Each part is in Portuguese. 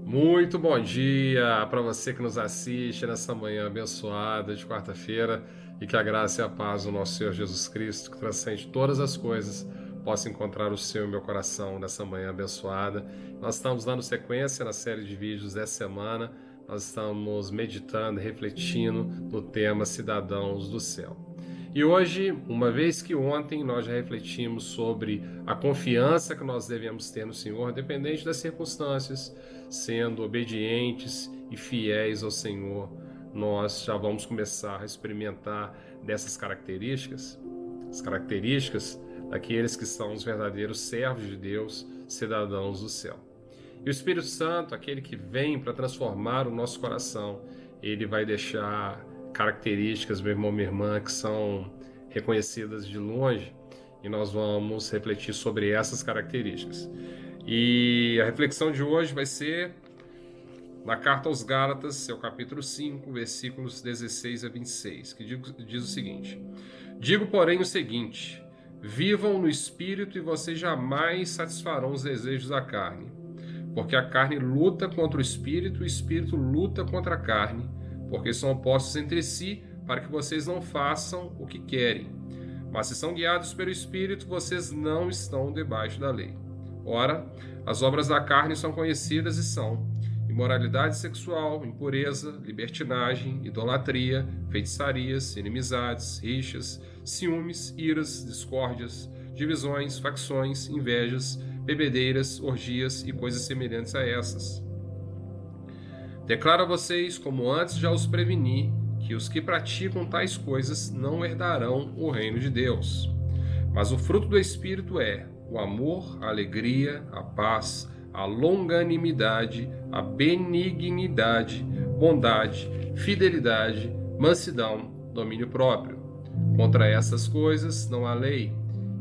Muito bom dia para você que nos assiste nessa manhã abençoada de quarta-feira e que a graça e a paz do nosso Senhor Jesus Cristo, que transcende todas as coisas, possa encontrar o seu e o meu coração nessa manhã abençoada. Nós estamos dando sequência na série de vídeos dessa semana, nós estamos meditando e refletindo no tema Cidadãos do Céu. E hoje, uma vez que ontem nós já refletimos sobre a confiança que nós devemos ter no Senhor, independente das circunstâncias, sendo obedientes e fiéis ao Senhor, nós já vamos começar a experimentar dessas características, as características daqueles que são os verdadeiros servos de Deus, cidadãos do céu. E o Espírito Santo, aquele que vem para transformar o nosso coração, ele vai deixar características, meu irmão, minha irmã, que são reconhecidas de longe, e nós vamos refletir sobre essas características. E a reflexão de hoje vai ser na carta aos Gálatas, seu capítulo 5, versículos 16 a 26, que diz o seguinte: Digo, porém, o seguinte: vivam no Espírito e vocês jamais satisfarão os desejos da carne, porque a carne luta contra o Espírito luta contra a carne, porque são opostos entre si, para que vocês não façam o que querem. Mas se são guiados pelo Espírito, vocês não estão debaixo da lei. Ora, as obras da carne são conhecidas e são: imoralidade sexual, impureza, libertinagem, idolatria, feitiçarias, inimizades, rixas, ciúmes, iras, discórdias, divisões, facções, invejas, bebedeiras, orgias e coisas semelhantes a essas. Declaro a vocês, como antes já os preveni, que os que praticam tais coisas não herdarão o reino de Deus. Mas o fruto do Espírito é o amor, a alegria, a paz, a longanimidade, a benignidade, bondade, fidelidade, mansidão, domínio próprio. Contra essas coisas não há lei.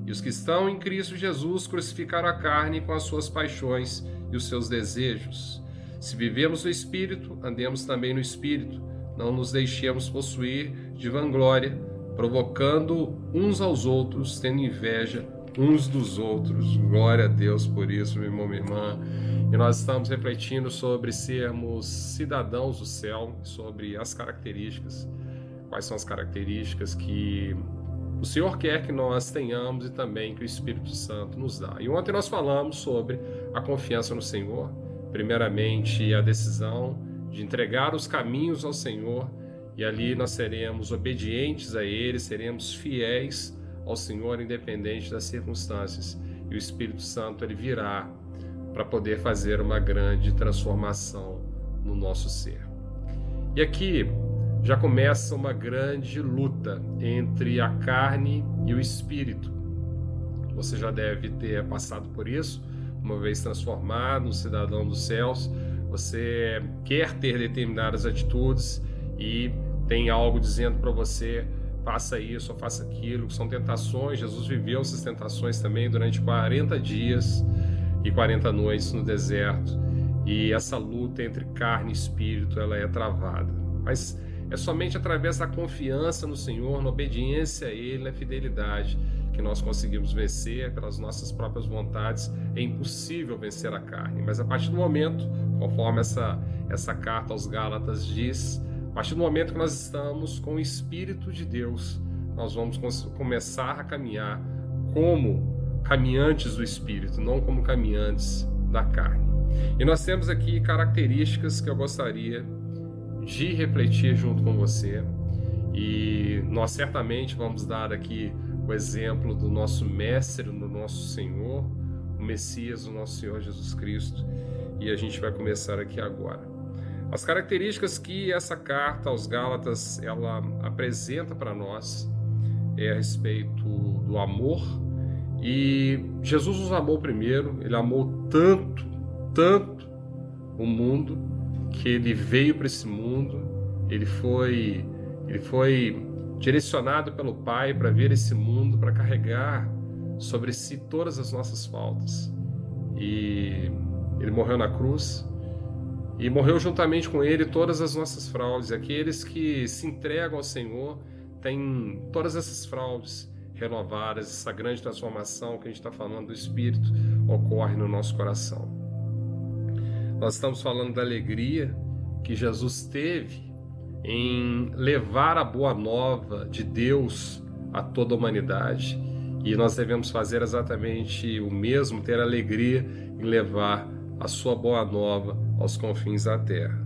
E os que estão em Cristo Jesus crucificaram a carne com as suas paixões e os seus desejos. Se vivemos no Espírito, andemos também no Espírito. Não nos deixemos possuir de vanglória, provocando uns aos outros, tendo inveja uns dos outros. Glória a Deus por isso, meu irmão, minha irmã. E nós estamos refletindo sobre sermos cidadãos do céu, sobre as características, quais são as características que o Senhor quer que nós tenhamos e também que o Espírito Santo nos dá. E ontem nós falamos sobre a confiança no Senhor, primeiramente a decisão de entregar os caminhos ao Senhor, e ali nós seremos obedientes a Ele, seremos fiéis ao Senhor, independente das circunstâncias. E o Espírito Santo ele virá para poder fazer uma grande transformação no nosso ser. E aqui já começa uma grande luta entre a carne e o Espírito. Você já deve ter passado por isso, uma vez transformado, um cidadão dos céus. Você quer ter determinadas atitudes e tem algo dizendo para você: faça isso ou faça aquilo, que são tentações. Jesus viveu essas tentações também durante 40 dias e 40 noites no deserto. E essa luta entre carne e espírito, ela é travada. Mas é somente através da confiança no Senhor, na obediência a Ele, na fidelidade, que nós conseguimos vencer pelas nossas próprias vontades. É impossível vencer a carne. Mas a partir do momento, conforme essa carta aos Gálatas diz, a partir do momento que nós estamos com o Espírito de Deus, nós vamos começar a caminhar como caminhantes do Espírito, não como caminhantes da carne. E nós temos aqui características que eu gostaria de refletir junto com você. E nós certamente vamos dar aqui o exemplo do nosso Mestre, do nosso Senhor, o Messias, o nosso Senhor Jesus Cristo. E a gente vai começar aqui agora. As características que essa carta aos Gálatas ela apresenta para nós é a respeito do amor. E Jesus nos amou primeiro, Ele amou tanto o mundo, que Ele veio para esse mundo, Ele foi direcionado pelo Pai para vir esse mundo, para carregar sobre si todas as nossas faltas. E Ele morreu na cruz, e morreu juntamente com Ele todas as nossas fraudes. Aqueles que se entregam ao Senhor têm todas essas fraudes renovadas. Essa grande transformação que a gente está falando do Espírito ocorre no nosso coração. Nós estamos falando da alegria que Jesus teve em levar a boa nova de Deus a toda a humanidade. E nós devemos fazer exatamente o mesmo, ter alegria em levar a sua boa nova aos confins da terra.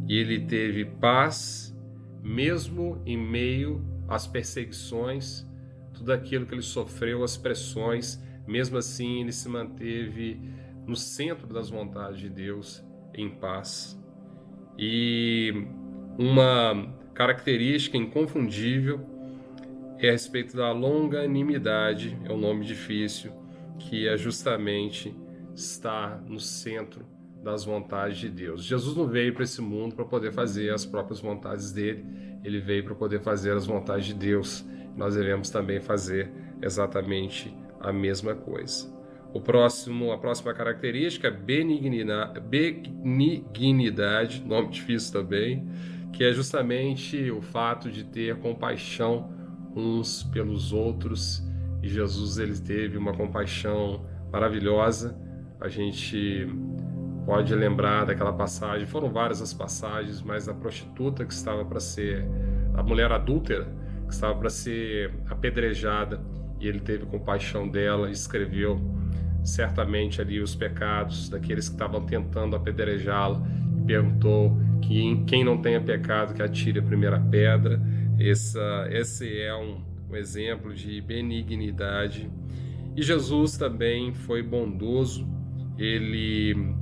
E ele teve paz, mesmo em meio às perseguições, tudo aquilo que ele sofreu, as pressões, mesmo assim ele se manteve no centro das vontades de Deus, em paz. E uma característica inconfundível é a respeito da longanimidade, é um nome difícil, que é justamente estar no centro das vontades de Deus. Jesus não veio para esse mundo para poder fazer as próprias vontades dele, ele veio para poder fazer as vontades de Deus. Nós devemos também fazer exatamente a mesma coisa. A próxima característica é benignidade, nome difícil também, que é justamente o fato de ter compaixão uns pelos outros. E Jesus, ele teve uma compaixão maravilhosa. A gente pode lembrar daquela passagem, foram várias as passagens, mas a prostituta que estava para ser, a mulher adúltera que estava para ser apedrejada, e ele teve compaixão dela e escreveu certamente ali os pecados daqueles que estavam tentando apedrejá-la. Perguntou que quem não tenha pecado que atire a primeira pedra. Esse é um exemplo de benignidade. E Jesus também foi bondoso. Ele,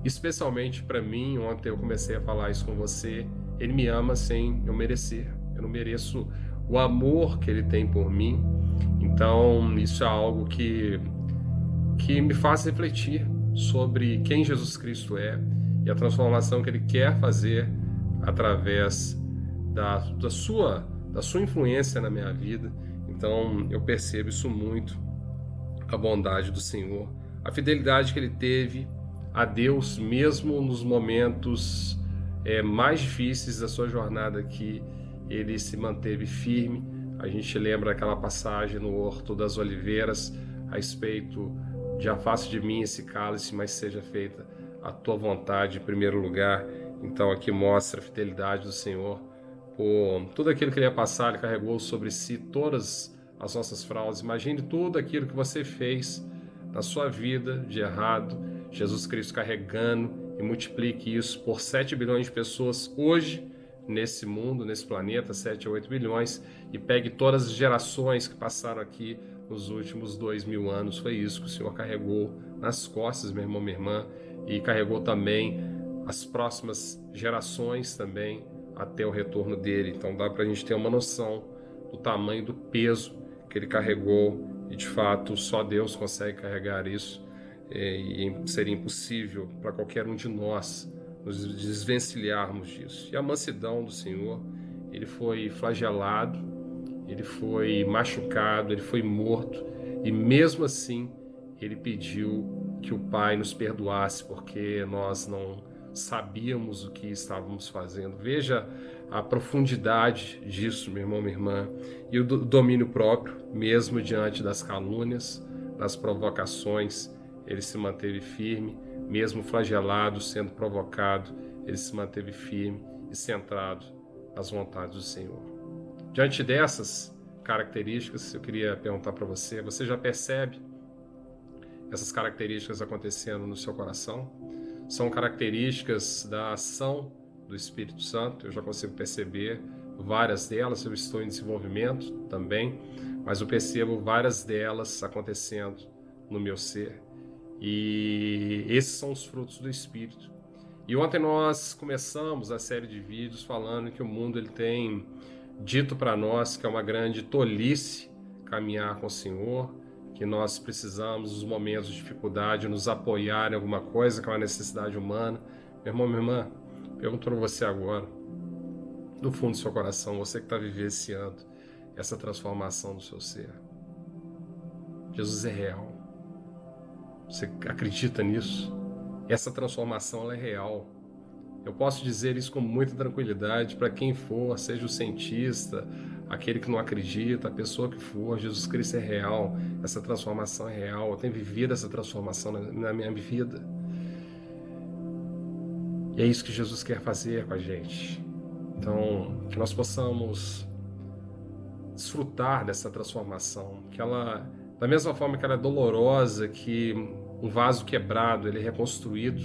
especialmente para mim, ontem eu comecei a falar isso com você, ele me ama sem eu merecer. Eu não mereço o amor que ele tem por mim. Então isso é algo que me faz refletir sobre quem Jesus Cristo é e a transformação que ele quer fazer através da sua influência na minha vida. Então eu percebo isso muito, a bondade do Senhor, a fidelidade que ele teve a Deus mesmo nos momentos mais difíceis da sua jornada aqui. Ele se manteve firme. A gente lembra aquela passagem no Horto das Oliveiras a respeito de afaste de mim esse cálice, mas seja feita a tua vontade em primeiro lugar. Então aqui mostra a fidelidade do Senhor. Por tudo aquilo que ele ia passar, ele carregou sobre si todas as nossas fraudes. Imagine tudo aquilo que você fez na sua vida de errado, Jesus Cristo carregando, e multiplique isso por 7 bilhões de pessoas hoje, nesse mundo, nesse planeta, 7 a 8 bilhões, e pegue todas as gerações que passaram aqui nos últimos 2000 anos. Foi isso que o Senhor carregou nas costas, meu irmão, minha irmã, e carregou também as próximas gerações também até o retorno dele. Então dá para a gente ter uma noção do tamanho do peso que ele carregou, e de fato só Deus consegue carregar isso, e seria impossível para qualquer um de nós nos desvencilharmos disso. E a mansidão do Senhor, ele foi flagelado, ele foi machucado, ele foi morto, e mesmo assim ele pediu que o Pai nos perdoasse, porque nós não sabíamos o que estávamos fazendo. Veja a profundidade disso, meu irmão, minha irmã. E o domínio próprio, mesmo diante das calúnias, das provocações, ele se manteve firme, mesmo flagelado, sendo provocado, ele se manteve firme e centrado nas vontades do Senhor. Diante dessas características, eu queria perguntar para você, você já percebe essas características acontecendo no seu coração? São características da ação do Espírito Santo, eu já consigo perceber várias delas, eu estou em desenvolvimento também, mas eu percebo várias delas acontecendo no meu ser. E esses são os frutos do Espírito. E ontem nós começamos a série de vídeos falando que o mundo ele tem dito para nós que é uma grande tolice caminhar com o Senhor, que nós precisamos, nos momentos de dificuldade, nos apoiar em alguma coisa, que é uma necessidade humana. Meu irmão, minha irmã, pergunto para você agora, no fundo do seu coração, você que está vivenciando essa transformação do seu ser. Jesus é real. Você acredita nisso? Essa transformação ela é real. Eu posso dizer isso com muita tranquilidade para quem for, seja o cientista, aquele que não acredita, a pessoa que for. Jesus Cristo é real, essa transformação é real. Eu tenho vivido essa transformação na minha vida. E é isso que Jesus quer fazer com a gente. Então, que nós possamos desfrutar dessa transformação, que ela, da mesma forma que ela é dolorosa, que um vaso quebrado, ele é reconstruído,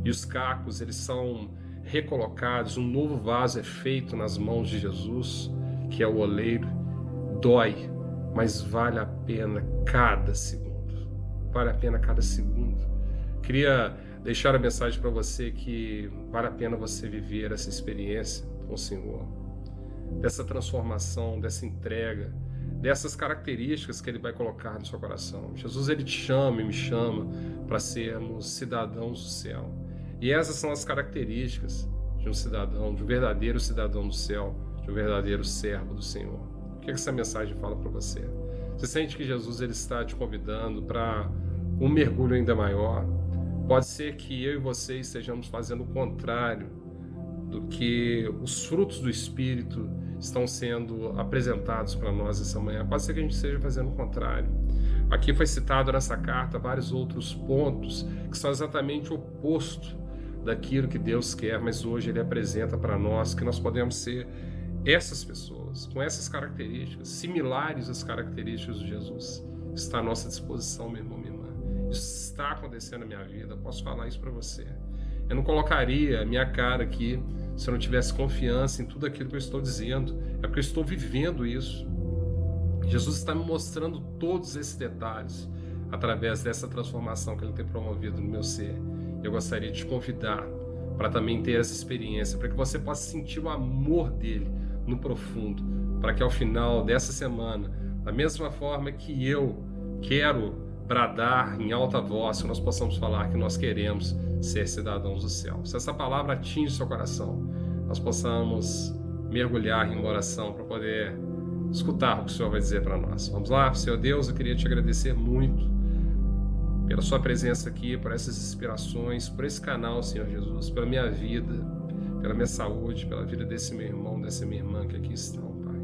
e os cacos, eles são recolocados, um novo vaso é feito nas mãos de Jesus, que é o oleiro, dói, mas vale a pena cada segundo, vale a pena cada segundo. Queria deixar a mensagem para você que vale a pena você viver essa experiência com o Senhor, dessa transformação, dessa entrega, dessas características que Ele vai colocar no seu coração. Jesus, Ele te chama e me chama para sermos cidadãos do céu. E essas são as características de um cidadão, de um verdadeiro cidadão do céu, de um verdadeiro servo do Senhor. O que essa mensagem fala para você? Você sente que Jesus ele está te convidando para um mergulho ainda maior? Pode ser que eu e você estejamos fazendo o contrário do que os frutos do Espírito estão sendo apresentados para nós essa manhã. Pode ser que a gente esteja fazendo o contrário. Aqui foi citado nessa carta vários outros pontos que são exatamente o oposto daquilo que Deus quer, mas hoje Ele apresenta para nós que nós podemos ser essas pessoas, com essas características, similares às características de Jesus. Está à nossa disposição, meu irmão, minha irmã. Isso está acontecendo na minha vida, posso falar isso para você. Eu não colocaria a minha cara aqui se eu não tivesse confiança em tudo aquilo que eu estou dizendo. É porque eu estou vivendo isso. Jesus está me mostrando todos esses detalhes através dessa transformação que Ele tem promovido no meu ser. Eu gostaria de te convidar para também ter essa experiência, para que você possa sentir o amor dEle no profundo, para que ao final dessa semana, da mesma forma que eu quero bradar em alta voz, que nós possamos falar que nós queremos ser cidadãos do céu. Se essa palavra atinge seu coração, nós possamos mergulhar em uma oração para poder escutar o que o Senhor vai dizer para nós. Vamos lá? Senhor Deus, eu queria te agradecer muito pela sua presença aqui, por essas inspirações, por esse canal, Senhor Jesus, pela minha vida, pela minha saúde, pela vida desse meu irmão, dessa minha irmã que aqui estão, Pai.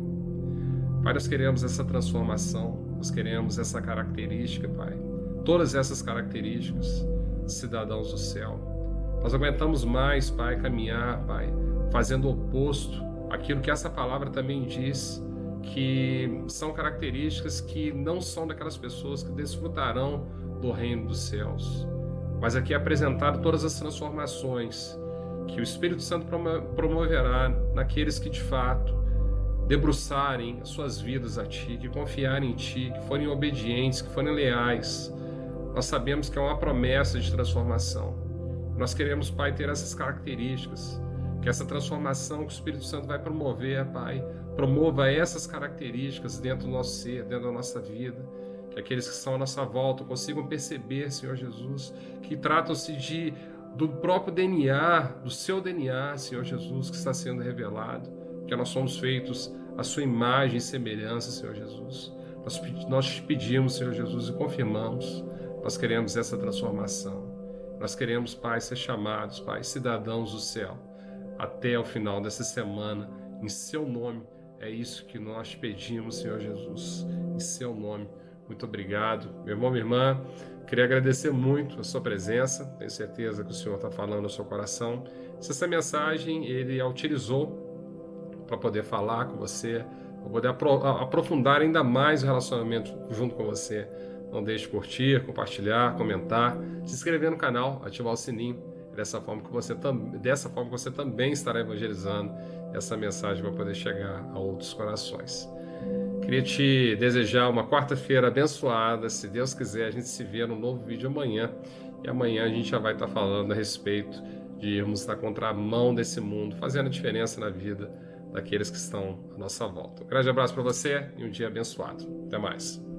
Pai, nós queremos essa transformação, nós queremos essa característica, Pai, todas essas características de cidadãos do céu. Nós aguentamos mais, Pai, caminhar, Pai, fazendo o oposto àquilo que essa palavra também diz, que são características que não são daquelas pessoas que desfrutarão do reino dos céus. Mas aqui é apresentado todas as transformações que o Espírito Santo promoverá naqueles que de fato debruçarem as suas vidas a Ti, que confiarem em Ti, que forem obedientes, que forem leais. Nós sabemos que é uma promessa de transformação. Nós queremos, Pai, ter essas características, que essa transformação que o Espírito Santo vai promover, Pai, promova essas características dentro do nosso ser, dentro da nossa vida, que aqueles que estão à nossa volta consigam perceber, Senhor Jesus, que tratam-se do próprio DNA, do seu DNA, Senhor Jesus, que está sendo revelado, que nós somos feitos à sua imagem e semelhança, Senhor Jesus. Nós te pedimos, Senhor Jesus, e confirmamos, nós queremos essa transformação. Nós queremos, Pai, ser chamados, Pai, cidadãos do céu, até o final dessa semana, em seu nome. É isso que nós pedimos, Senhor Jesus, em seu nome. Muito obrigado. Meu irmão, minha irmã, queria agradecer muito a sua presença. Tenho certeza que o Senhor está falando no seu coração. Se essa mensagem Ele a utilizou para poder falar com você, para poder aprofundar ainda mais o relacionamento junto com você, não deixe de curtir, compartilhar, comentar, se inscrever no canal, ativar o sininho. Dessa forma que você também estará evangelizando. Essa mensagem vai poder chegar a outros corações. Queria te desejar uma quarta-feira abençoada. Se Deus quiser, a gente se vê no novo vídeo amanhã. E amanhã a gente já vai estar falando a respeito de irmos na contramão desse mundo, fazendo a diferença na vida daqueles que estão à nossa volta. Um grande abraço para você e um dia abençoado. Até mais.